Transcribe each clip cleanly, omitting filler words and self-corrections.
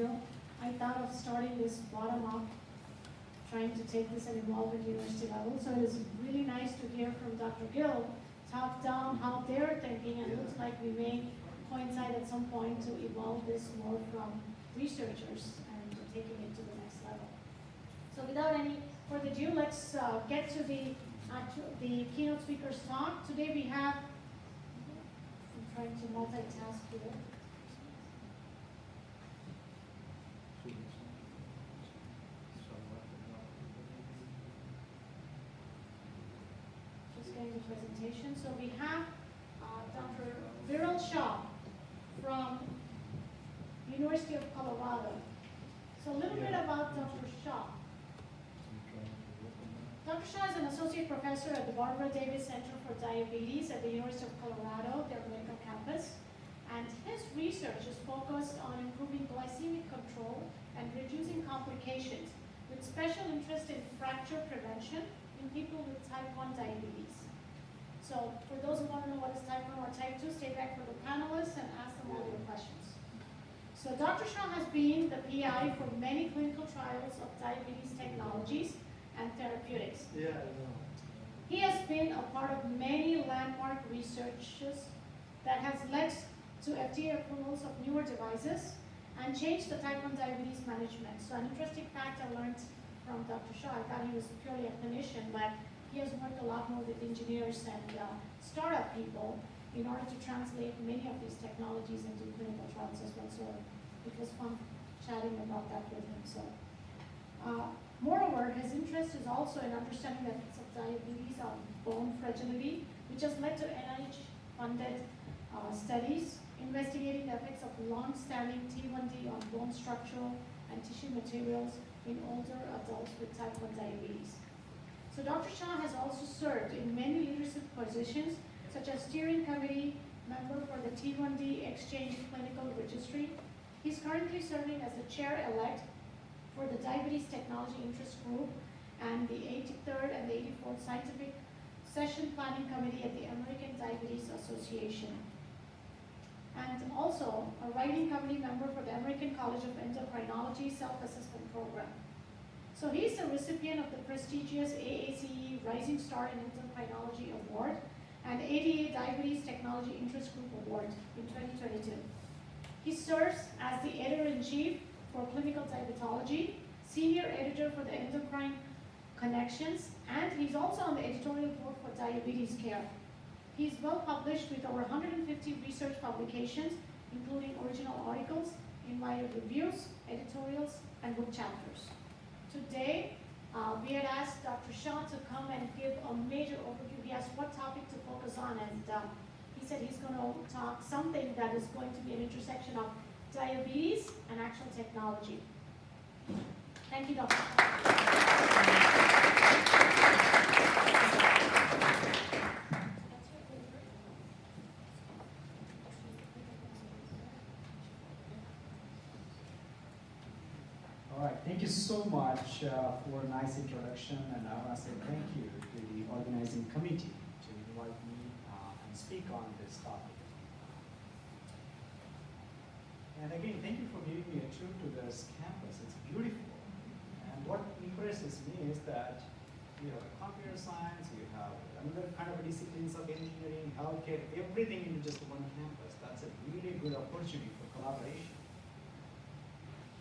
Gill, I thought of starting this bottom up, trying to take this and evolve at university level. So it is really nice to hear from Dr. Gill, top down, how they're thinking, and it looks like we may coincide at some point to evolve this more from researchers and taking it to the next level. So without any further ado, let's get to the keynote speaker's talk. Today we have, I'm trying to multitask here. Just getting the presentation. So we have Dr. Shah from University of Colorado. So a little bit about Dr. Shah. Dr. Shah is an associate professor at the Barbara Davis Center for Diabetes at the University of Colorado, their medical campus. And his research is focused on improving glycemic control and reducing complications, with special interest in fracture prevention in people with type 1 diabetes. So for those who want to know what is type 1 or type 2, stay back for the panelists and ask them all your questions. So Dr. Shah has been the PI for many clinical trials of diabetes technologies and therapeutics. Yeah, I know. He has been a part of many landmark researches that has led to FDA approvals of newer devices and changed the type 1 diabetes management. So an interesting fact I learned from Dr. Shah, I thought he was purely a clinician, but he has worked a lot more with engineers and startup people in order to translate many of these technologies into clinical trials as well. So it was fun chatting about that with him. So, moreover, his interest is also in understanding the effects of diabetes on bone fragility, which has led to NIH-funded studies investigating the effects of long-standing T1D on bone structural and tissue materials in older adults with type 1 diabetes. So Dr. Shah has also served in many leadership positions, such as steering committee member for the T1D Exchange Clinical Registry. He's currently serving as the chair-elect for the Diabetes Technology Interest Group and the 83rd and the 84th Scientific Session Planning Committee at the American Diabetes Association. And also a writing committee member for the American College of Endocrinology Self-Assessment Program. So he's the recipient of the prestigious AACE Rising Star in Endocrinology Award and ADA Diabetes Technology Interest Group Award in 2022. He serves as the editor-in-chief for Clinical Diabetology, senior editor for the Endocrine Connections, and he's also on the editorial board for Diabetes Care. He's well published with over 150 research publications, including original articles, invited reviews, editorials, and book chapters. Today, we had asked Dr. Shah to come and give a major overview. He asked what topic to focus on, and he said he's going to talk something that is going to be an intersection of diabetes and actual technology. Thank you, Dr. All right, thank you so much for a nice introduction, and I want to say thank you to the organizing committee to invite me and speak on this topic. And again, thank you for giving me a tour to this campus. It's beautiful. And what impresses me is that you have computer science, you have another kind of disciplines of engineering, healthcare, everything in just one campus. That's a really good opportunity for collaboration.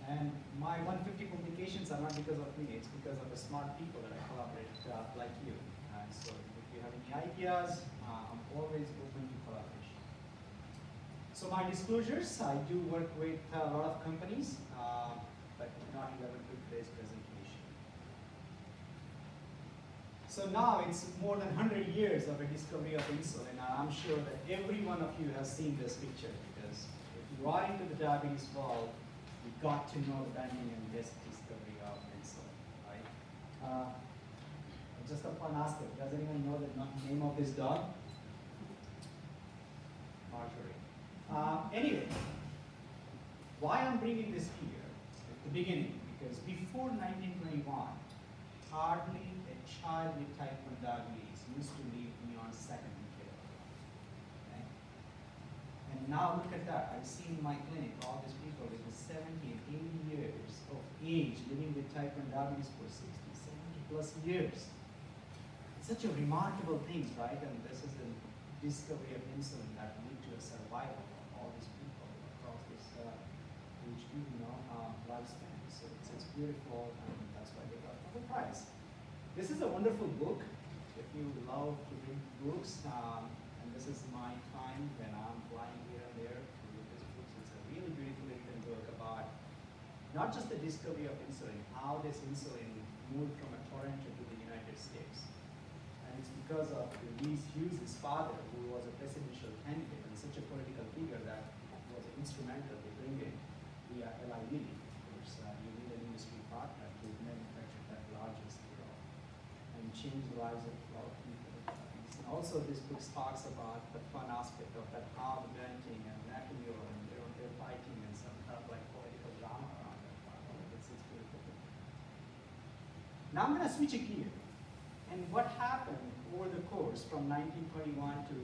And my 150 publications are not because of me, it's because of the smart people that I collaborate like you. And so if you have any ideas, I'm always open to collaboration. So my disclosures, I do work with a lot of companies, but not relevant to today's presentation. So now it's more than 100 years of a discovery of insulin, and I'm sure that every one of you has seen this picture, because if you are into the diabetes world, you got to know the bending and this discovery of insulin, right? Just a fun aspect, does anyone know the name of this dog? Marjorie. Anyway, why I'm bringing this here at the beginning, because before 1921, hardly a child with type 1 diabetes used to live beyond second care. Okay? And now look at that. I've seen in my clinic all these people with 70 and 80 years of age living with type 1 diabetes for 60, 70 plus years. Such a remarkable thing, right? And this is the discovery of insulin that lead to a survival of all these people across this huge, lifespan. So it's beautiful, and that's why they got the prize. This is a wonderful book. If you love to read books, and this is my time when I'm flying here and there to read these books. It's a really beautifully written book about not just the discovery of insulin, how this insulin moved from Toronto to the United States. And it's because of Louis Hughes' father, who was a presidential candidate and such a political figure that was instrumental in bringing the Eli Lilly. Of course, you need an industry partner to manufacture that larger scale and change the lives of a lot of people. And also, this book talks about the fun aspect of that, how the venting and Napoleon and they're fighting and some kind of like political drama around that. It's beautiful. Now I'm going to switch a gear. And what happened over the course from 1921 to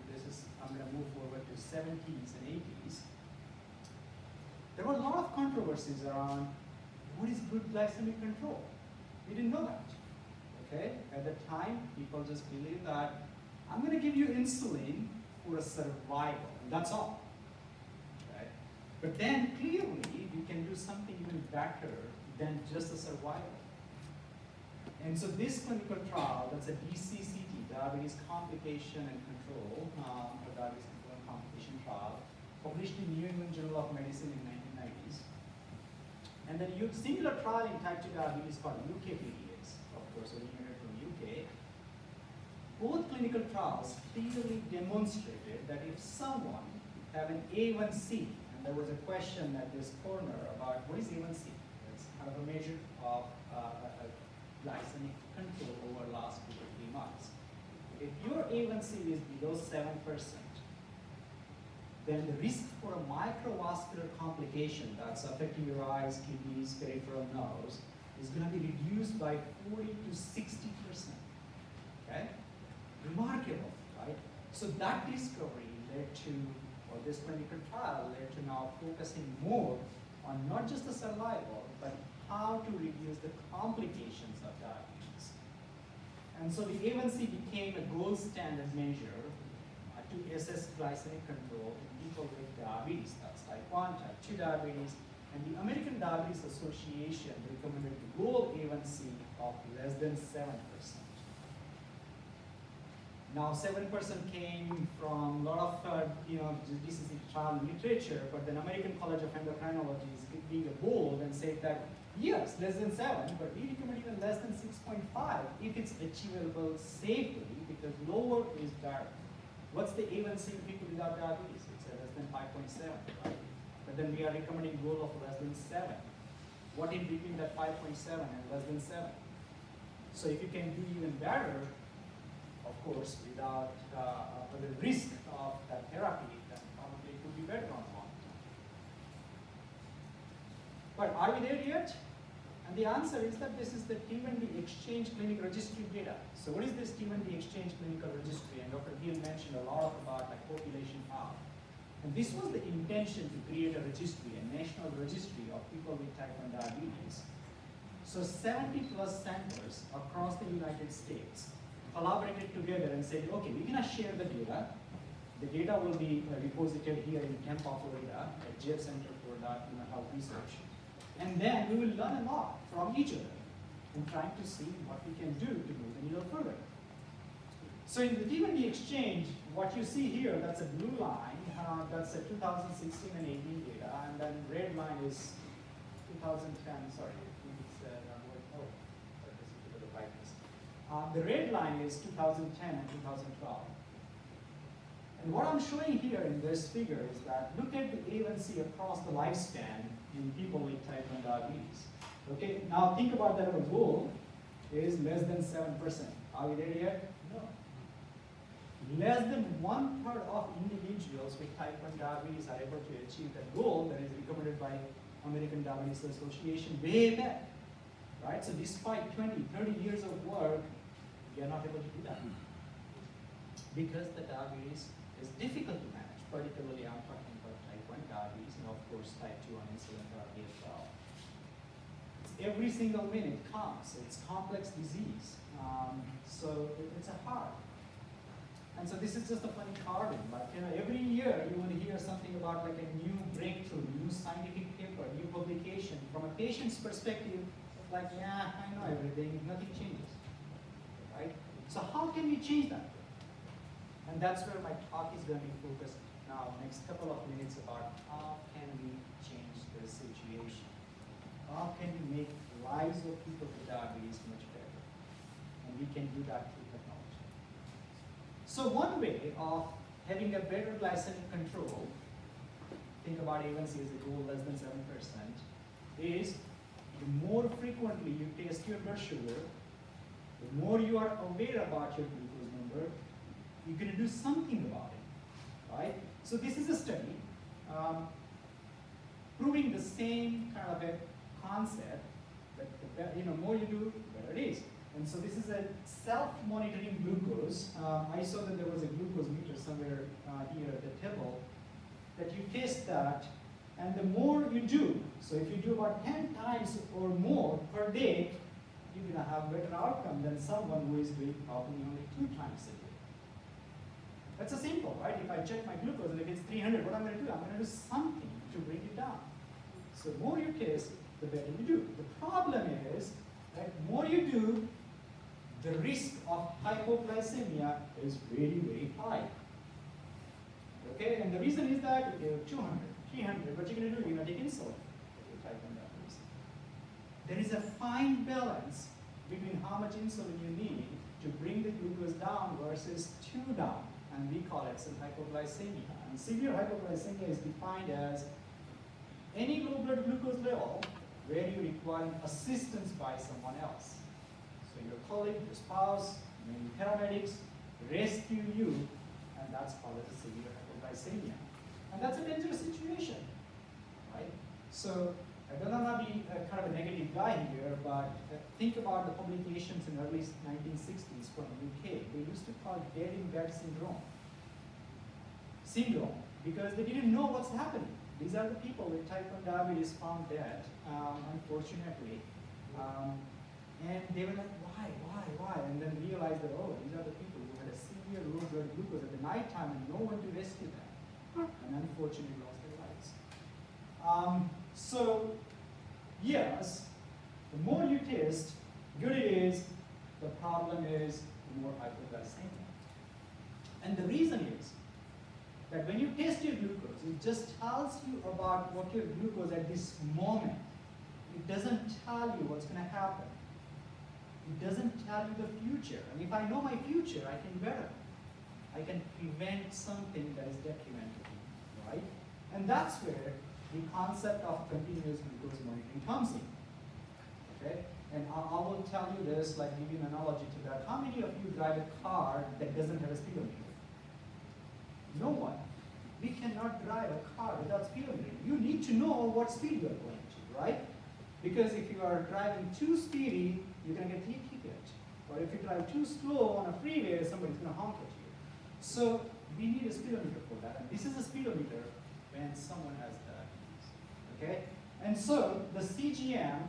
I'm going to move forward to 70s and 80s. There were a lot of controversies around what is good glycemic control. We didn't know that. Okay? At the time, people just believed that I'm going to give you insulin for a survival, and that's all. Okay? But then clearly, we can do something even better than just a survival. And so this clinical trial, that's a DCCT, Diabetes Complication and Control, or Diabetes Control and Complication Trial, published in New England Journal of Medicine in 1990s. And then a singular trial in type 2 diabetes called UKPDX, of course, originated from UK. Both clinical trials clearly demonstrated that if someone have an A1C, and there was a question at this corner about what is A1C? It's kind of a measure of glycemic control over the last 2 to 3 months. If your A1C is below 7%, then the risk for a microvascular complication that's affecting your eyes, kidneys, peripheral nerves is going to be reduced by 40 to 60%. Okay? Remarkable, right? So that discovery led to, or this clinical trial led to now focusing more on not just the survival, but how to reduce the complications of diabetes. And so the A1C became a gold standard measure to assess glycemic control in people with diabetes. That's type 1, type 2 diabetes. And the American Diabetes Association recommended the goal A1C of less than 7%. Now 7% came from a lot of DCC trial literature, but then American College of Endocrinology is being bold and said that yes, less than 7, but we recommend even less than 6.5 if it's achievable safely, because lower is better. What's the A1C in people without diabetes? It's less than 5.7, right? But then we are recommending goal of less than 7. What in between that 5.7 and less than 7? So if you can do even better, of course, without the risk of that therapy, then probably it could be better on long term. But are we there yet? And the answer is that this is the T1D Exchange Clinical Registry data. So what is this T1D Exchange Clinical Registry? And Dr. Gill mentioned a lot about like population health. And this was the intention to create a registry, a national registry of people with type 1 diabetes. So 70 plus centers across the United States collaborated together and said, okay, we're going to share the data. The data will be reposited here in Tampa, Florida, at JEB Center for Health Research. And then we will learn a lot from each other and trying to see what we can do to move the needle further. So in the T1D exchange, what you see here, that's a blue line, that's a 2016 and 18 data, and then red line is 2010, sorry, it's, the red line is 2010 and 2012. And what I'm showing here in this figure is that look at the A1C across the lifespan in people with type 1 diabetes. Okay, now think about that our goal is less than 7%. Are we there yet? No. Less than 1/3 of individuals with type 1 diabetes are able to achieve that goal that is recommended by American Diabetes Association way back. Right? So despite 20, 30 years of work, we are not able to do that. Because the diabetes is difficult to manage, particularly I'm talking about every single minute counts. It's complex disease. It's a hard. And so this is just a funny carding, but every year you will hear something about like a new breakthrough, new scientific paper, new publication. From a patient's perspective, like, yeah, I know everything, nothing changes, right? So how can we change that? And that's where my talk is going to be focused now, next couple of minutes, about how can we change the situation? How can we make lives of people with diabetes much better? And we can do that through technology. So one way of having a better glycemic control, think about A1C as a goal less than 7%, is the more frequently you test your blood sugar, the more you are aware about your glucose number, you're going to do something about it, right? So this is a study proving the same kind of a concept that the more you do, the better it is. And so this is a self-monitoring glucose. I saw that there was a glucose meter somewhere here at the table that you test that, and the more you do, so if you do about 10 times or more per day, you're going to have better outcome than someone who is doing probably only 2 times a day. That's a simple, right? If I check my glucose and if it's 300, what I'm going to do? I'm going to do something to bring it down. So the more you test, the better you do. The problem is that the more you do, the risk of hypoglycemia is very, very high. Okay, and the reason is that if you have 200, 300, what you're going to do, you're going to take insulin. Type 1 diabetes. There is a fine balance between how much insulin you need to bring the glucose down versus 2 down, and we call it some hypoglycemia. And severe hypoglycemia is defined as any low blood glucose level where you require assistance by someone else. So your colleague, your spouse, maybe paramedics rescue you, and that's called as a severe hypoglycemia. And that's a dangerous situation, right? So I don't want to be kind of a negative guy here, but think about the publications in early 1960s from UK. They used to call dead in bed syndrome, because they didn't know what's happening. These are the people with type 1 diabetes found dead, unfortunately. And they were like, why? And then realized that, oh, these are the people who had a severe low blood glucose at the night time and no one to rescue them. And unfortunately lost their lives. So, yes, the more you test, good it is, the problem is the more hypoglycemia. And the reason is that when you test your glucose, it just tells you about what your glucose at this moment. It doesn't tell you what's going to happen. It doesn't tell you the future. And if I know my future, I can better. I can prevent something that is detrimental, right? And that's where the concept of continuous glucose monitoring comes in, okay? And I will tell you this, like give you an analogy to that. How many of you drive a car that doesn't have a speedometer? No one. We cannot drive a car without speedometer. You need to know what speed you are going to, right? Because if you are driving too speedy, you're going to get a ticket. Or if you drive too slow on a freeway, somebody's going to honk at you. So we need a speedometer for that. And this is a speedometer when someone has diabetes. Okay? And so the CGM,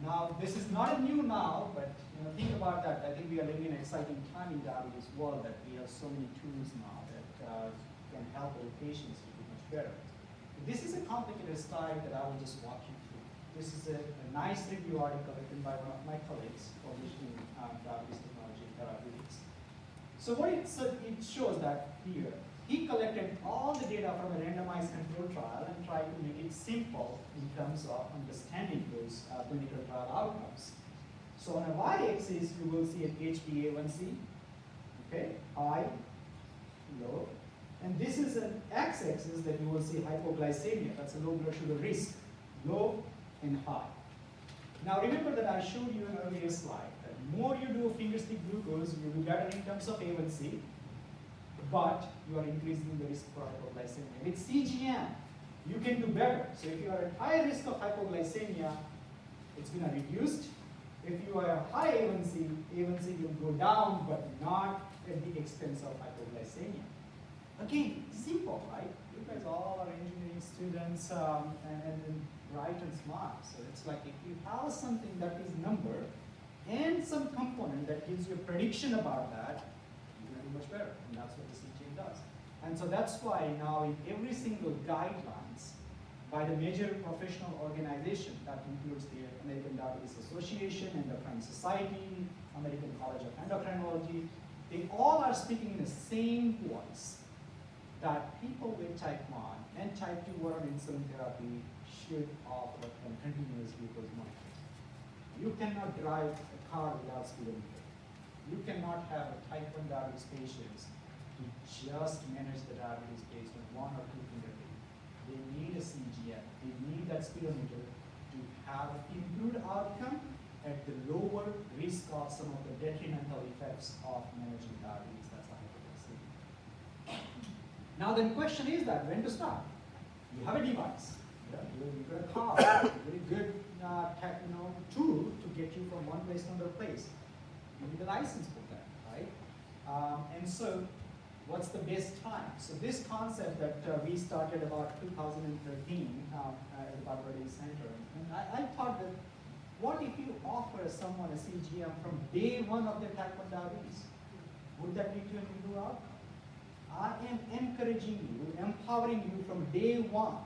now this is not a new now, but think about that. I think we are living in an exciting time in diabetes world that we have so many tools now that can help our patients to do much better. This is a complicated slide that I will just walk you through. This is a nice review article written by one of my colleagues published in Diabetes Technology and Therapeutics. So what it shows that here, he collected all the data from a randomized control trial and tried to make it simple in terms of understanding those clinical trial outcomes. So on a y-axis, you will see an HbA1c, okay, high, low. And this is an x-axis that you will see hypoglycemia. That's a low blood sugar risk, low and high. Now remember that I showed you in an earlier slide that the more you do finger stick glucose, you will get in terms of A1C, but you are increasing the risk for hypoglycemia. With CGM, you can do better. So if you are at high risk of hypoglycemia, it's going to reduce. If you are at high A1C, A1C will go down, but not at the expense of hypoglycemia. Again, simple, right? You guys all are engineering students, and bright and smart. So it's like if you have something that is number and some component that gives you a prediction about that, you're going to do much better. And that's what the CGM does. And so that's why now in every single guidelines by the major professional organization, that includes the American Diabetes Association, Endocrine Society, American College of Endocrinology, they all are speaking in the same voice that people with type 1 and type 2 who are on insulin therapy should offer continuous glucose monitoring. You cannot drive a car without speedometer. You cannot have a type 1 diabetes patients who just manage the diabetes based on 1 or 2 finger rate. They need a CGM. They need that speedometer to have improved outcome at the lower risk of some of the detrimental effects of managing diabetes. That's the hypoglycemia. Now the question is that when to start? You have a device. You've got a car, very good tool to get you from one place to another place. You need a license for that, right? And so what's the best time? So this concept that we started about 2013 at the Barbara Center, and I thought that what if you offer someone a CGM from day one of their type 1 diabetes? Would that lead to an improved outcome? I am encouraging you, empowering you from day one.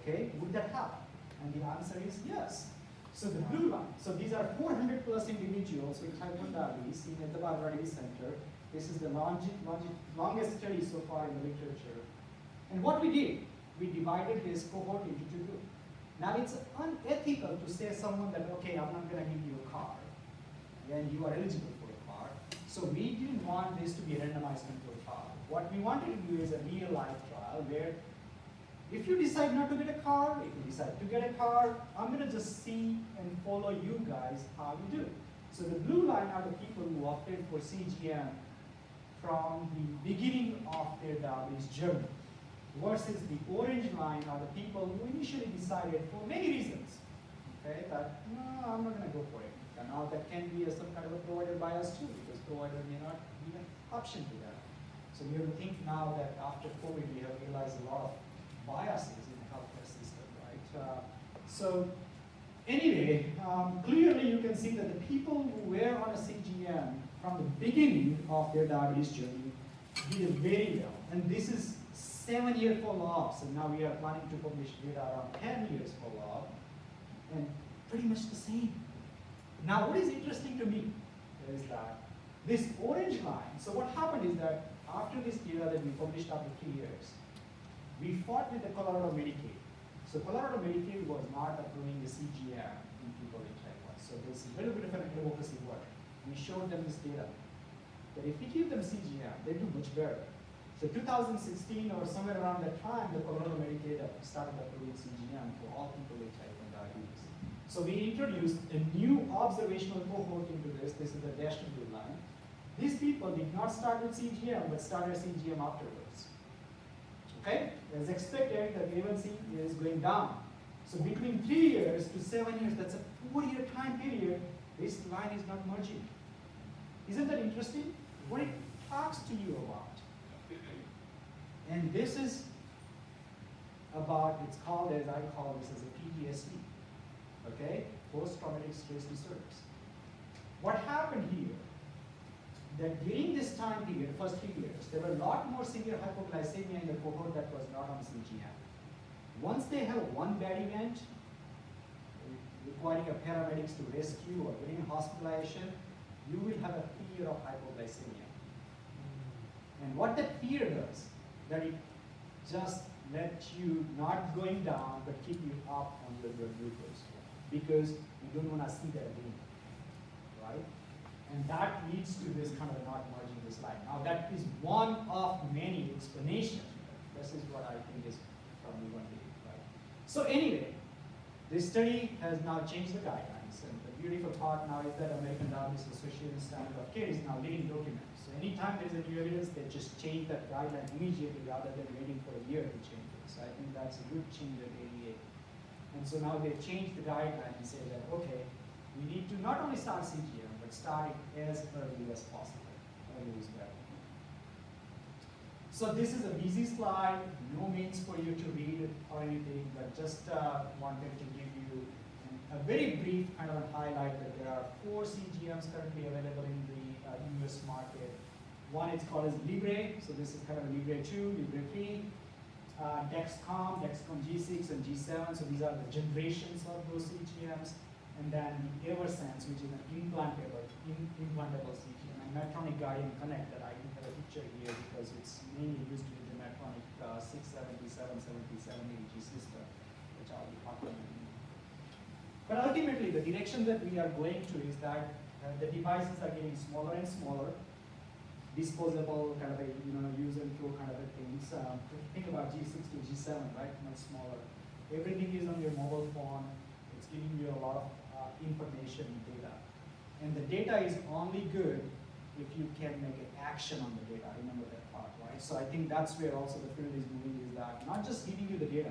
Okay, would that happen? And the answer is yes. So the blue line, so these are 400 plus individuals with type 1 diabetes seen at the Barbara Center. This is the longest study so far in the literature. And what we did, we divided this cohort into 2 groups. Now it's unethical to say someone that, okay, I'm not going to give you a car, and you are eligible for a car. So we didn't want this to be a randomized control trial. What we wanted to do is a real life trial where if you decide not to get a car, if you decide to get a car, I'm going to just see and follow you guys how you do. So the blue line are the people who opted for CGM from the beginning of their diabetes journey, versus the orange line are the people who initially decided for many reasons, okay, that no, I'm not going to go for it. And now that can be some kind of a provider bias too, because provider may not be an option to that. So we have to think now that after COVID we have realized a lot of biases in the healthcare system, right? So anyway, clearly you can see that the people who were on a CGM from the beginning of their diabetes journey did very well. And this is 7-year follow-up. So now we are planning to publish data around 10 years follow-up, and pretty much the same. Now what is interesting to me is that this orange line, so what happened is that after this data that we published after 3 years, we fought with the Colorado Medicaid. So Colorado Medicaid was not approving the CGM in people with type 1. So there's a little bit of an advocacy work. We showed them this data, that if we give them CGM, they do much better. So 2016 or somewhere around that time, the Colorado Medicaid started approving CGM for all people with type 1 diabetes. So we introduced a new observational cohort into this. This is the dashed blue line. These people did not start with CGM, but started CGM afterwards. Okay? As expected, the A1C is going down. So between 3 years to 7 years, that's a 4-year time period, this line is not merging. Isn't that interesting? What it talks to you about. And this is about, it's called, as I call this, as a PTSD. Okay? Post-traumatic stress disorders. What happened here, that during this time period, first 3 years, there were a lot more severe hypoglycemia in the cohort that was not on CGM. Once they have one bad event, requiring a paramedics to rescue or getting hospitalization, you will have a fear of hypoglycemia. And what that fear does, that it just lets you not going down, but keep you up on your glucose, because you don't want to see that again, right? And that leads to this kind of not merging this line. Now that is one of many explanations. This is what I think is probably one day, right? So anyway, this study has now changed the guidelines, and the beautiful part now is that American Diabetes Association standard of care is now leading document. So anytime there's a new evidence, they just change that guideline immediately rather than waiting for a year to change it. So I think that's a good change at ADA. And so now they changed the guideline and say that, okay, we need to not only start CGM, but start it as early as possible. Early is better. So this is a busy slide, no means for you to read or anything, but just wanted to give you a very brief kind of a highlight that there are 4 CGMs currently available in the US market. One is called as Libre, so this is kind of a Libre 2, Libre 3, Dexcom, Dexcom G6 and G7, so these are the generations of those CGMs, and then the Eversense, which is an implantable CGM, and Medtronic Guardian Connect that I have a picture here because it's mainly used with the Medtronic 670, 770, 780G system, which I'll be talking about. But ultimately, the direction that we are going to is that the devices are getting smaller and smaller, disposable kind of a use and throw kind of a things. Think about G6 to G7, right? Much smaller. Everything is on your mobile phone. It's giving you a lot of information and data. And the data is only good if you can make an action on the data. Remember that part, right? So I think that's where also the field is moving, is that not just giving you the data,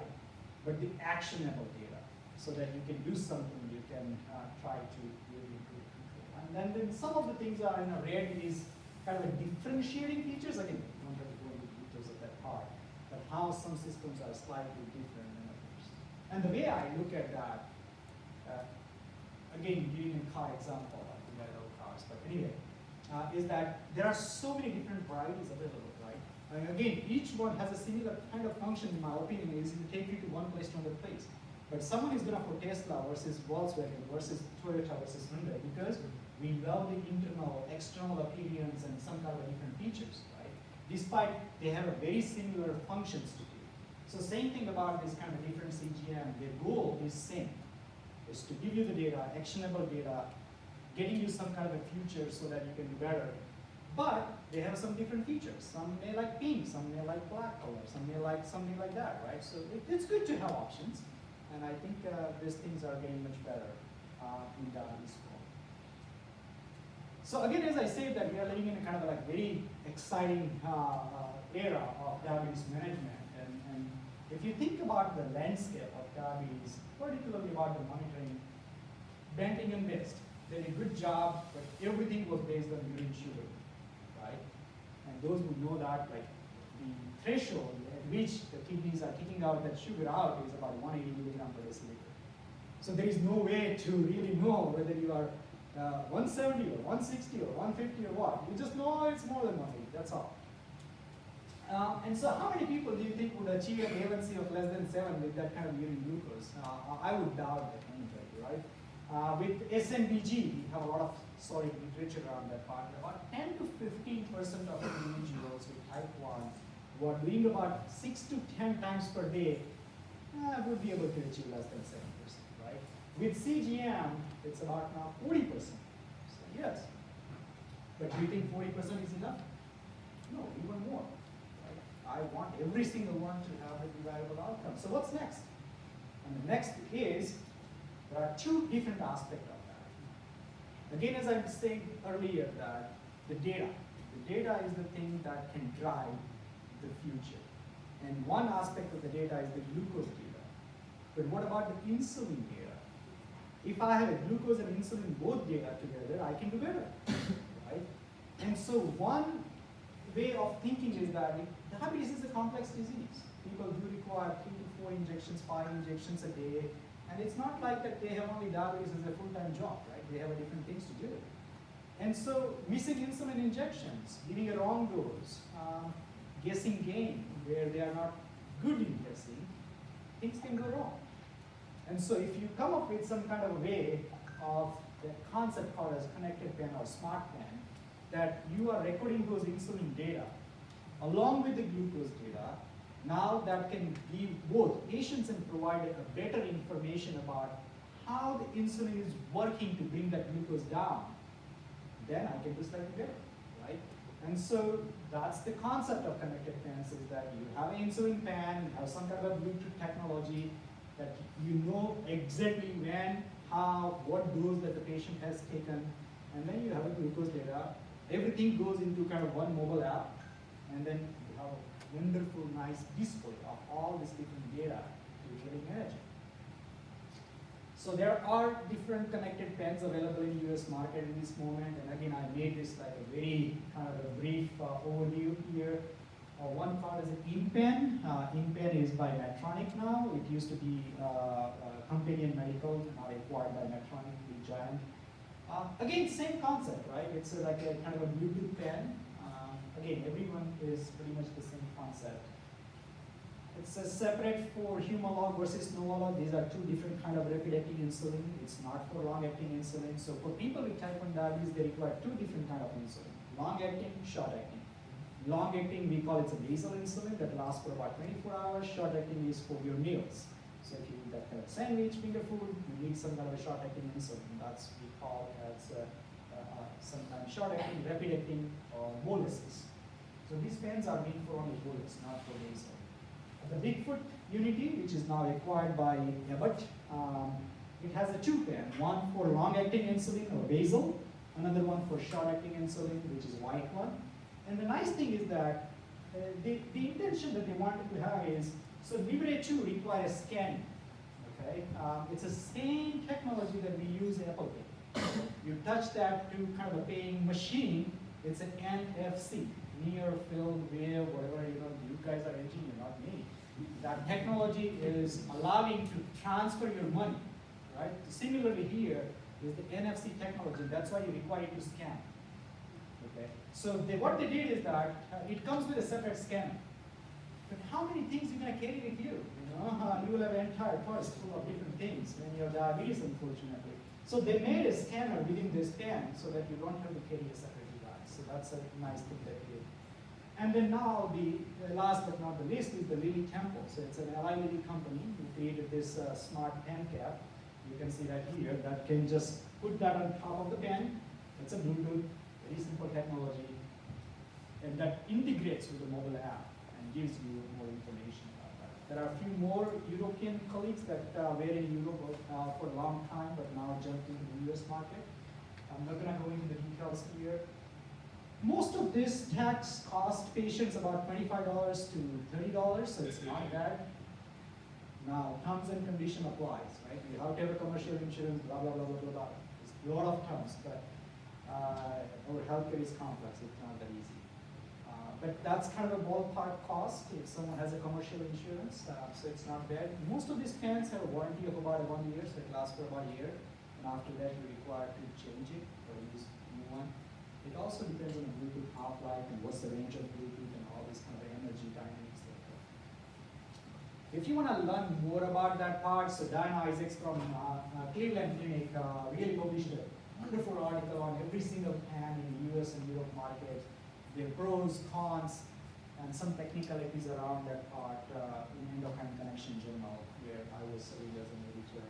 but the actionable data, so that you can do something, you can try to really improve control. And then some of the things are rare disease kind of a differentiating features. Again, I don't have to go into details of that part, but how some systems are slightly different than others. And the way I look at that, again, giving a car example, I think I love cars, but anyway, is that there are so many different varieties available, right? And again, each one has a similar kind of function, in my opinion, is to take you to one place to another place. But someone is going to put Tesla versus Volkswagen versus Toyota versus Hyundai because we love the internal, external appearance and some kind of different features, right? Despite they have a very similar functions to do. So same thing about this kind of different CGM, their goal is same, is to give you the data, actionable data, getting you some kind of a future so that you can do better. But they have some different features. Some may like pink, some may like black color, some may like something like that, right? So it's good to have options. And I think these things are getting much better in diabetes world. So again, as I said, that we are living in a kind of like very exciting era of diabetes management. And if you think about the landscape of diabetes, particularly about the monitoring, Banting and Best did a good job, but everything was based on urine sugar, right? And those who know that, like the threshold at which the kidneys are kicking out that sugar out is about 180 milligram per deciliter. So there is no way to really know whether you are 170 or 160 or 150 or what. You just know it's more than 180, that's all. And so how many people do you think would achieve an A1C of less than 7 with that kind of urine glucose? I would doubt that, right? With SMBG, we have a lot of solid literature around that part. About 10 to 15% of individuals with type 1 who are doing about 6 to 10 times per day would be able to achieve less than 7%, right? With CGM, it's about now 40%. So yes, but do you think 40% is enough? No, even more. Right? I want every single one to have a desirable outcome. So what's next? And the next is, there are 2 different aspects of that. Again, as I was saying earlier, that the data is the thing that can drive the future. And one aspect of the data is the glucose data. But what about the insulin data? If I have a glucose and insulin both data together, I can do better, right? And so one way of thinking is that diabetes is a complex disease. People do require 3 to 4 injections, 5 injections a day. And it's not like that they have only diabetes as a full-time job, right? They have different things to do. And so missing insulin injections, giving a wrong dose, guessing game where they are not good in guessing, things can go wrong. And so if you come up with some kind of a way of the concept called as connected pen or smart pen, that you are recording those insulin data along with the glucose data, now that can give both patients and provider a better information about how the insulin is working to bring that glucose down, then I can do slightly better, right? And so that's the concept of connected pens, is that you have an insulin pen, you have some kind of Bluetooth technology that you know exactly when, how, what dose that the patient has taken, and then you have a glucose data. Everything goes into kind of one mobile app, and then you have a wonderful, nice display of all this different data to really manage it. So there are different connected pens available in US market in this moment, and again I made this like a very kind of a brief overview here. One card is an InPen. InPen is by Medtronic now. It used to be Companion Medical, now acquired by Medtronic, big giant. Again, same concept, right? It's like a kind of a Bluetooth pen. Again, everyone is pretty much the same concept. It's separate for Humalog versus Novolog. These are two different kind of rapid-acting insulin. It's not for long-acting insulin. So for people with type 1 diabetes, they require two different kind of insulin: long-acting, short-acting. Long-acting, we call it a basal insulin that lasts for about 24 hours. Short-acting is for your meals. So if you eat that kind of sandwich, finger food, you need some kind of a short-acting insulin. That's we call as sometimes short-acting, rapid-acting, or boluses. So these pens are made for only bolus, not for basal. The Bigfoot Unity, which is now acquired by Abbott, it has a two pen, one for long-acting insulin or basal, another one for short-acting insulin, which is white one. And the nice thing is that the intention that they wanted to have is, so Libre 2 requires scanning, okay? It's the same technology that we use in Apple Pay. You touch that to kind of a paying machine, it's an NFC, near field wave, whatever, you guys are engineers, not me. That technology is allowing to transfer your money, right? Similarly here is the NFC technology, that's why you require it to scan. Okay, so what they did is that it comes with a separate scanner. But how many things you're going to carry with you? You will have an entire purse full of different things when you have diabetes, unfortunately. So they made a scanner within this pen so that you don't have to carry a separate device. So that's a nice thing that they did. And then now the last but not the least is the Lilly Temple. So it's an Eli Lilly company who created this smart pen cap. You can see that here. That can just put that on top of the pen. It's a Bluetooth, very simple technology, and that integrates with the mobile app and gives you more information about that. There are a few more European colleagues that were in Europe for a long time, but now jumped into the US market. I'm not going to go into the details here. Most of this tax cost patients about $25 to $30, so it's not bad. Now, terms and condition applies, right? You have to have a commercial insurance, blah, blah, blah, blah, blah, blah. There's a lot of terms, but our healthcare is complex, it's not that easy. But that's kind of a ballpark cost if someone has a commercial insurance, so it's not bad. Most of these pens have a warranty of about 1 year, so it lasts for about a year. And after that, you're required to change it or use a new one. It also depends on the Bluetooth half-life and what's the range of Bluetooth and all this kind of energy dynamics. If you want to learn more about that part, so Diana Isaacs from Cleveland Clinic really published a wonderful article on every single pen in the US and Europe market, their pros, cons, and some technicalities around that part in Endocrine Connection Journal, where I was serving as an editor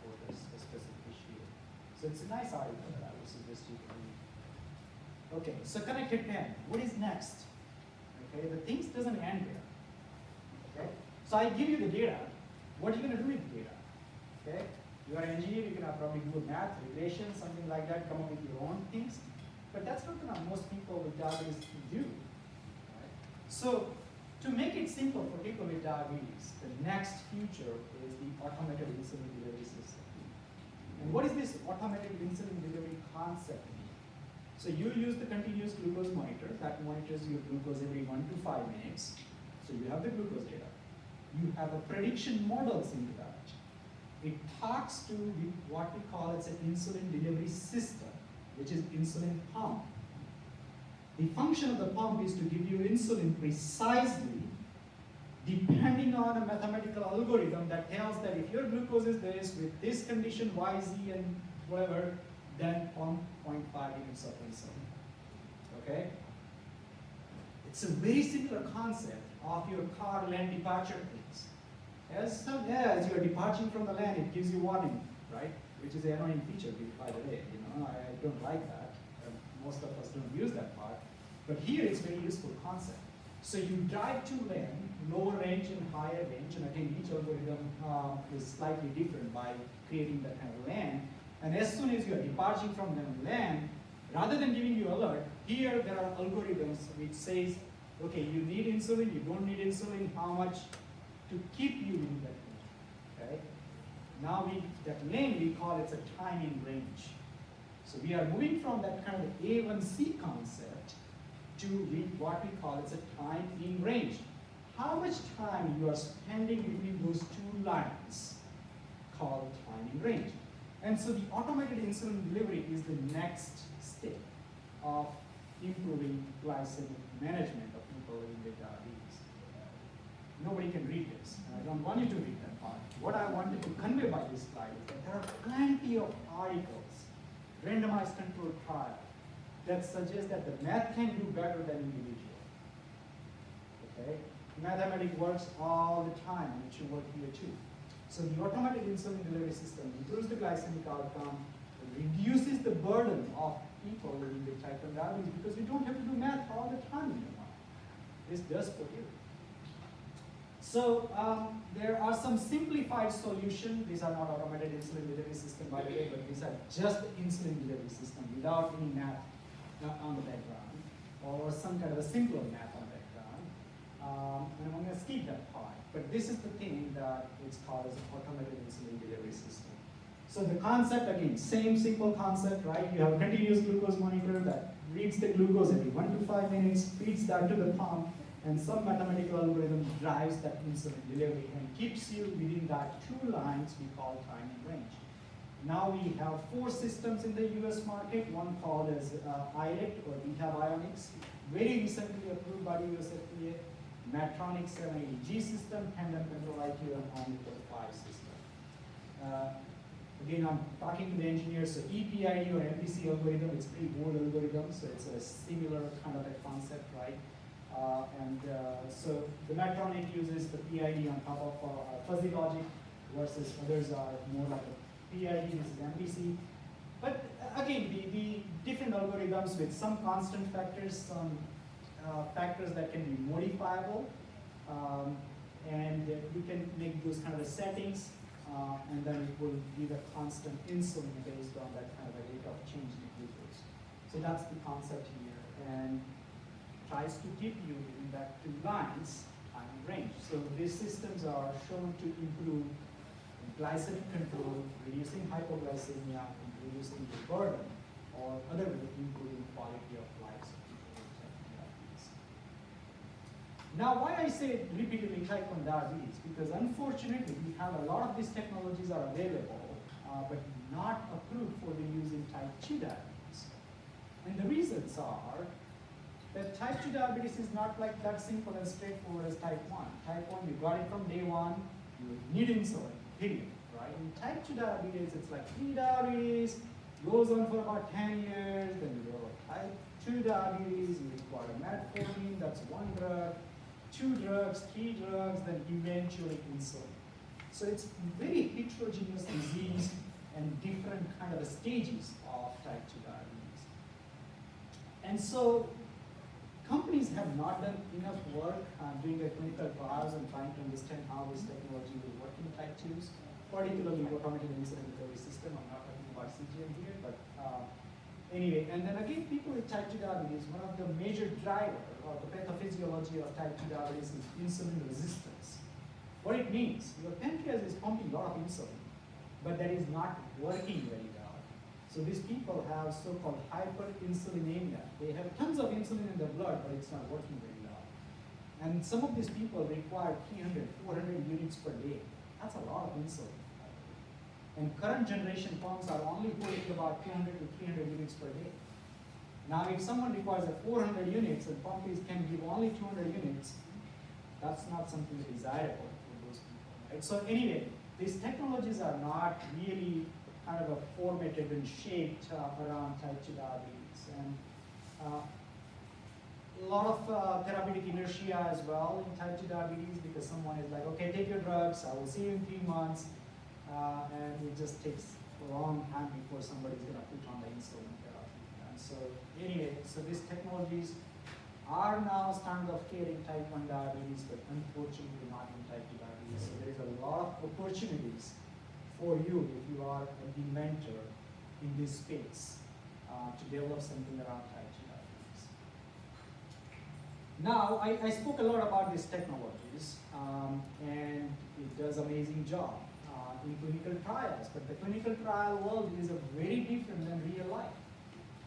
for this specific issue. So it's a nice article that I would suggest you to read. Okay, so connected pen. What is next? Okay, the things doesn't end there. Okay, so I give you the data. What are you going to do with the data? Okay, you are an engineer. You can probably do math, regression, something like that. Come up with your own things. But that's not what most people with diabetes do. Right? So to make it simple for people with diabetes, the next future is the automated insulin delivery system. And what is this automated insulin delivery concept? So you use the continuous glucose monitor that monitors your glucose every 1 to 5 minutes. So you have the glucose data. You have a prediction models into that. It talks to what we call as an insulin delivery system, which is insulin pump. The function of the pump is to give you insulin precisely depending on a mathematical algorithm that tells that if your glucose is this, with this condition, Y, Z, and whatever, then pump 0.5 units of insulin. Okay? It's a very similar concept of your car lane departure things. As you're departing from the lane, it gives you warning, right? Which is an annoying feature, by the way. I don't like that. Most of us don't use that part. But here it's very useful concept. So you drive 2 lane, lower range and higher range, and again each algorithm is slightly different by creating that kind of lane. And as soon as you are departing from the lane, rather than giving you alert, here there are algorithms which says, okay, you need insulin, you don't need insulin, how much to keep you in that lane. Okay? Now that lane we call it a timing range. So we are moving from that kind of A1C concept to read what we call as a time in range. How much time you are spending between those two lines called time in range. And so the automated insulin delivery is the next step of improving glycemic management of people living with diabetes. Nobody can read this, and I don't want you to read that part. What I wanted to convey by this slide is that there are plenty of articles, randomized controlled trials, that suggest that the math can do better than individual. Okay? Mathematics works all the time, and it should work here too. So the automated insulin delivery system improves the glycemic outcome, reduces the burden of people living with type 1 diabetes because you don't have to do math all the time in your mind. This does for you. So there are some simplified solutions. These are not automated insulin delivery system, by the way, but these are just the insulin delivery system without any math on the background, or some kind of a simpler math on the background. And I'm going to skip that part. But this is the thing that it's called as an automated insulin delivery system. So the concept, again, same simple concept, right? You have a continuous glucose monitor that reads the glucose every 1 to 5 minutes, feeds that to the pump, and some mathematical algorithm drives that insulin delivery and keeps you within that two lines we call time in range. Now we have 4 systems in the US market, one called as IRECT or Beta Bionics, very recently approved by the US FDA, Medtronic 780G system, Tandem Control IQ, and Omnipod 5 system. Again, I'm talking to the engineers, so EPID or MPC algorithm, it's pretty old algorithm, so it's a similar kind of a concept, right? So the Medtronic uses the PID on top of fuzzy logic, versus others are more like a PID, this is MPC. But again, the different algorithms with some constant factors, some factors that can be modifiable, and you can make those kind of settings, and then it will give a constant insulin based on that kind of a rate of change in glucose. So that's the concept here, and tries to keep you in that two lines time range. So these systems are shown to improve glycemic control, reducing hypoglycemia, and reducing the burden, or other way, improving quality of life of people with type 1 diabetes. Now, why I say repeatedly type 1 diabetes? Because unfortunately, we have a lot of these technologies are available, but not approved for the use in type 2 diabetes. And the reasons are that type 2 diabetes is not like that simple and straightforward as type 1. Type 1, you got it from day one, you need insulin, period, right? In type 2 diabetes, it's like pre-diabetes, goes on for about 10 years, then you go type 2 diabetes, you require metformin, that's one drug, 2 drugs, 3 drugs, then eventually insulin. So it's very heterogeneous disease and different kind of stages of type 2 diabetes. And so companies have not done enough work doing the clinical trials and trying to understand how this technology will work in type 2s, particularly automated insulin delivery system. I'm not talking about CGM here, but anyway. And then again, people with type 2 diabetes, one of the major drivers of the pathophysiology of type 2 diabetes is insulin resistance. What it means, your pancreas is pumping a lot of insulin, but that is not working very well. So these people have so-called hyperinsulinemia. They have tons of insulin in their blood, but it's not working very well. And some of these people require 300, 400 units per day. That's a lot of insulin. And current generation pumps are only putting about 200 to 300 units per day. Now, if someone requires a 400 units and pump can give only 200 units, that's not something desirable for those people, right? So anyway, these technologies are not really kind of a formatted and shaped around type 2 diabetes. And a lot of therapeutic inertia as well in type 2 diabetes, because someone is like, okay, take your drugs, I will see you in 3 months, and it just takes a long time before somebody's going to put on the insulin therapy. And so anyway, so these technologies are now standard of care in type 1 diabetes, but unfortunately not in type 2 diabetes. So there is a lot of opportunities for you if you are an inventor in this space to develop something around type 2 diabetes. Now, I spoke a lot about these technologies, and it does amazing job in clinical trials, but the clinical trial world is very different than real life.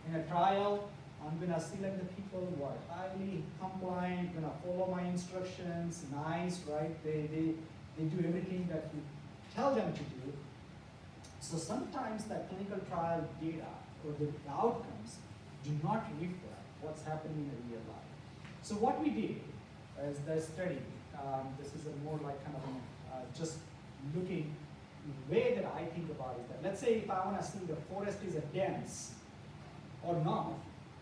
In a trial, I'm gonna select the people who are highly compliant, gonna follow my instructions, nice, right? They do everything that you tell them to do. So sometimes the clinical trial data or the outcomes do not reflect what's happening in real life. So what we did is the study, this is a more like kind of just looking, the way that I think about it is that, let's say if I want to see the forest is a dense or not,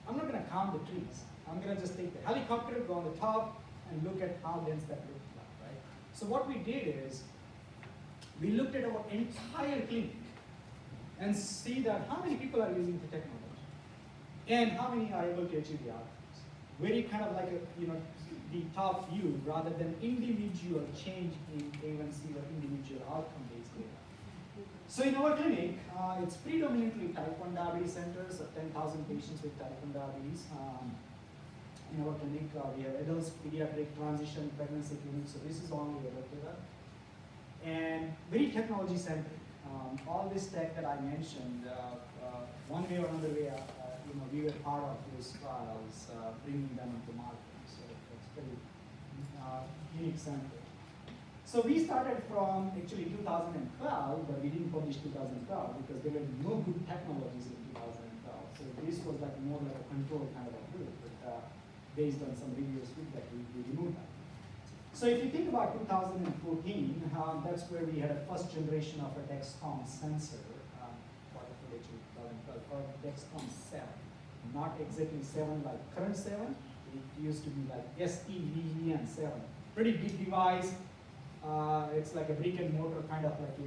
I'm not going to count the trees. I'm going to just take the helicopter, go on the top, and look at how dense that looks like, right? So what we did is, we looked at our entire clinic and see that how many people are using the technology and how many are able to achieve the outcomes. Very kind of like a, the top view rather than individual change in A1C or individual outcome-based data. So in our clinic, it's predominantly type 1 diabetes centers of 10,000 patients with type 1 diabetes. In our clinic, we have adults, pediatric, transition, pregnancy clinic, so this is only our data. And very technology centric. All this tech that I mentioned, one way or another way, we were part of those trials, bringing them into market. So it's pretty unique centric. So we started from actually 2012, but we didn't publish 2012 because there were no good technologies in 2012. So this was like more like a control kind of a group, but based on some rigorous feedback, we removed that. So if you think about 2014, that's where we had a first generation of a Dexcom sensor, called Dexcom 7. Not exactly 7 like current 7. It used to be like SEVEN 7. Pretty big device. It's like a brick and mortar kind of like,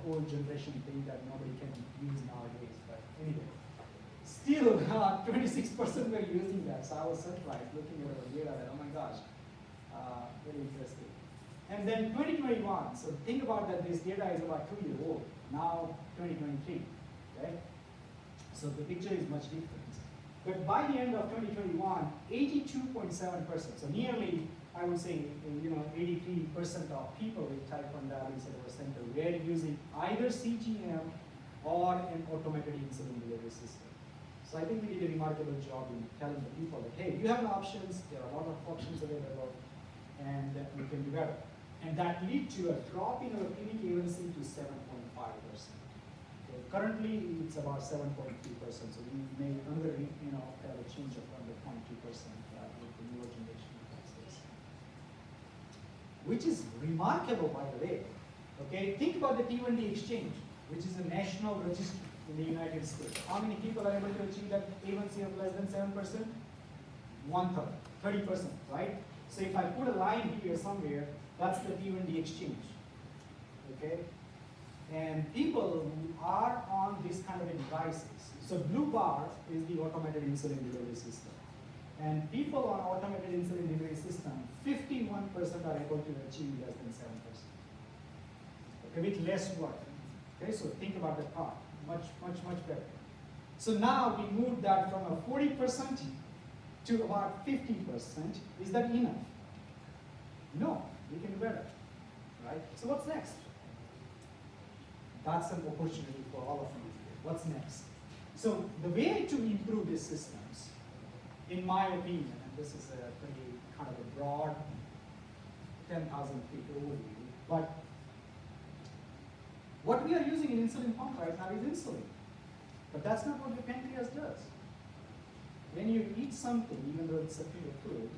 old generation thing that nobody can use nowadays. But anyway, still 26% were using that. So I was surprised looking at the data that, oh my gosh. Very interesting. And then 2021, so think about that this data is about 2 years old, now 2023, right? So the picture is much different. But by the end of 2021, 82.7%, so nearly, I would say, 83% of people with type 1 diabetes at our center were using either CGM or an automated insulin delivery system. So I think we did a remarkable job in telling the people that, hey, you have options, there are a lot of options available, and we can do better. And that led to a drop in our clinic A1C to 7.5%. Okay, currently, it's about 7.3%, so we may have a change of under 0.2% with the newer generation of tests. Which is remarkable, by the way. Okay, think about the T1D exchange, which is a national registry in the United States. How many people are able to achieve that A1C of less than 7%? 1/3, 30%, right? So if I put a line here somewhere, that's the T1D exchange, okay? And people who are on this kind of devices, so blue bar is the automated insulin delivery system. And people on automated insulin delivery system, 51% are able to achieve less than 7%. Okay, with less work. Okay, so think about that part, much better. So now we moved that from a 40% to about 50%. Is that enough? No, we can do better, right? So what's next? That's an opportunity for all of you. What's next? So the way to improve these systems, in my opinion, and this is a pretty kind of a broad 10,000 feet overview, but what we are using in insulin pump right now is insulin. But that's not what your pancreas does. When you eat something, even though it's a pure food,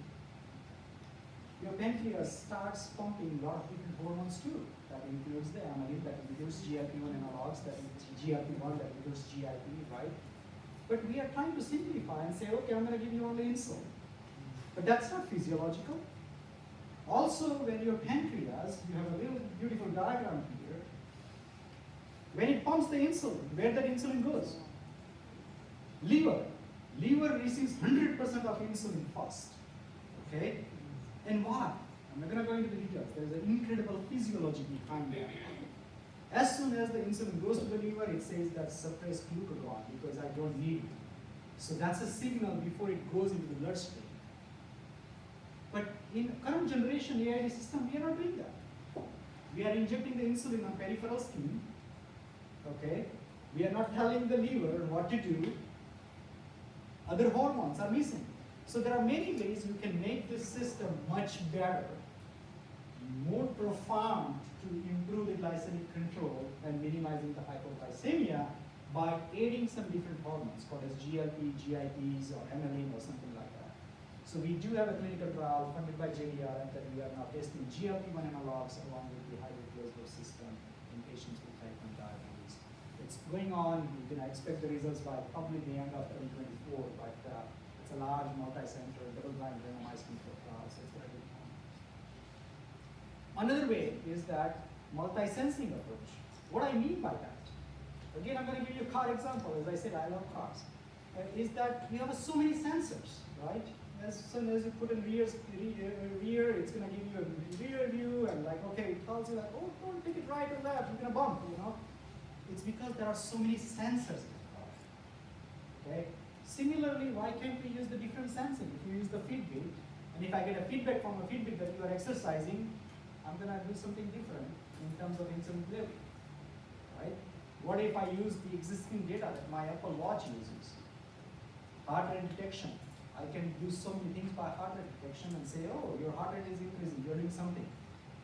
your pancreas starts pumping a lot of different hormones too. That includes the amylin, that includes GLP-1 analogs, that includes GLP-1, that includes GIP, right? But we are trying to simplify and say, okay, I'm going to give you only insulin. But that's not physiological. Also, when your pancreas, you have a little beautiful diagram here, when it pumps the insulin, where that insulin goes? Liver. Liver receives 100% of insulin first, okay? And why? I'm not going to go into the details. There's an incredible physiology behind that. As soon as the insulin goes to the liver, it says that suppress glucagon because I don't need it. So that's a signal before it goes into the bloodstream. But in current generation AID system, we are not doing that. We are injecting the insulin on peripheral skin. Okay? We are not telling the liver what to do Other hormones are missing. So there are many ways you can make this system much better, more profound to improve the glycemic control and minimizing the hypoglycemia by adding some different hormones called as GLP, GIPs, or MLM or something like that. So we do have a clinical trial funded by JDR that we are now testing GLP-1 analogs along with the hybrid closed loop system in patients with type 1 diabetes. It's going on. You can expect the results by probably the end of 2024, but it's a large multi-center, double-blind randomized control trial, so it's going to be fun. Another way is that multi-sensing approach. What I mean by that, again, I'm going to give you a car example. As I said, I love cars. Is that we have so many sensors, right? As soon as you put in rear, it's going to give you a rear view and like, okay, it tells you like, oh, don't take it right or left, you're going to bump, you know? It's because there are so many sensors in the car, okay? Similarly, why can't we use the different sensing? If you use the Fitbit, and if I get a feedback from a Fitbit that you are exercising, I'm going to do something different in terms of insulin delivery, right? What if I use the existing data that my Apple Watch uses? Heart rate detection. I can do so many things by heart rate detection and say, oh, your heart rate is increasing, you're doing something.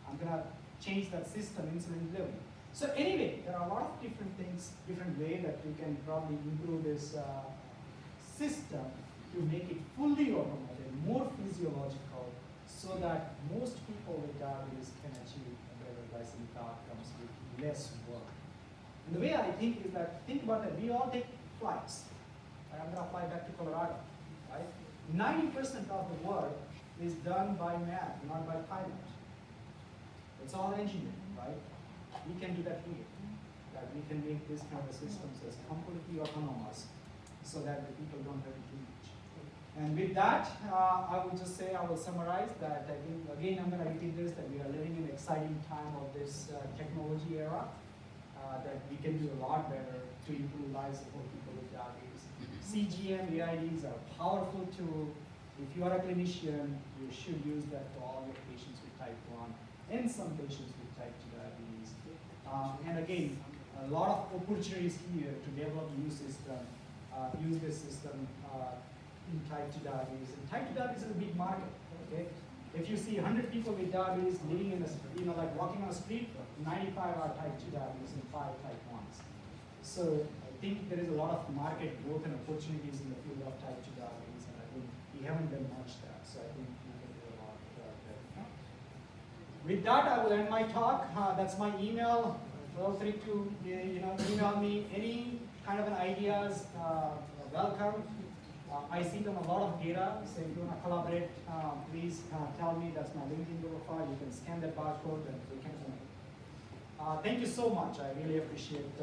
I'm going to change that system, insulin delivery. So anyway, there are a lot of different things, different ways that we can probably improve this system to make it fully automated, more physiological, so that most people with diabetes can achieve better glycemic outcomes with less work. And the way I think is that, think about that, we all take flights. I'm going to fly back to Colorado, right? 90% of the work is done by man, not by pilot. It's all engineering, right? We can do that here. That we can make this kind of systems as completely autonomous so that the people don't have to do much. And with that, I will just say, I will summarize that again, I'm going to repeat this, that we are living in an exciting time of this technology era, that we can do a lot better to improve lives of people with diabetes. CGM, AIDs are a powerful tool. If you are a clinician, you should use that for all your patients with type 1 and some patients with type 2 diabetes. And again, a lot of opportunities here to develop new system, use this system in type 2 diabetes. And type 2 diabetes is a big market, okay? If you see 100 people with diabetes living in a, like walking on a street, 95 are type 2 diabetes and 5 type 1s. So I think there is a lot of market growth and opportunities in the field of type 2 diabetes, and I think we haven't done much there. So I think we can do a lot there. With that, I will end my talk. That's my email. Feel free to email me any kind of an ideas. Welcome. I see them a lot of data, so if you want to collaborate, please tell me. That's my LinkedIn profile. You can scan that barcode and we can connect. Thank you so much. I really appreciate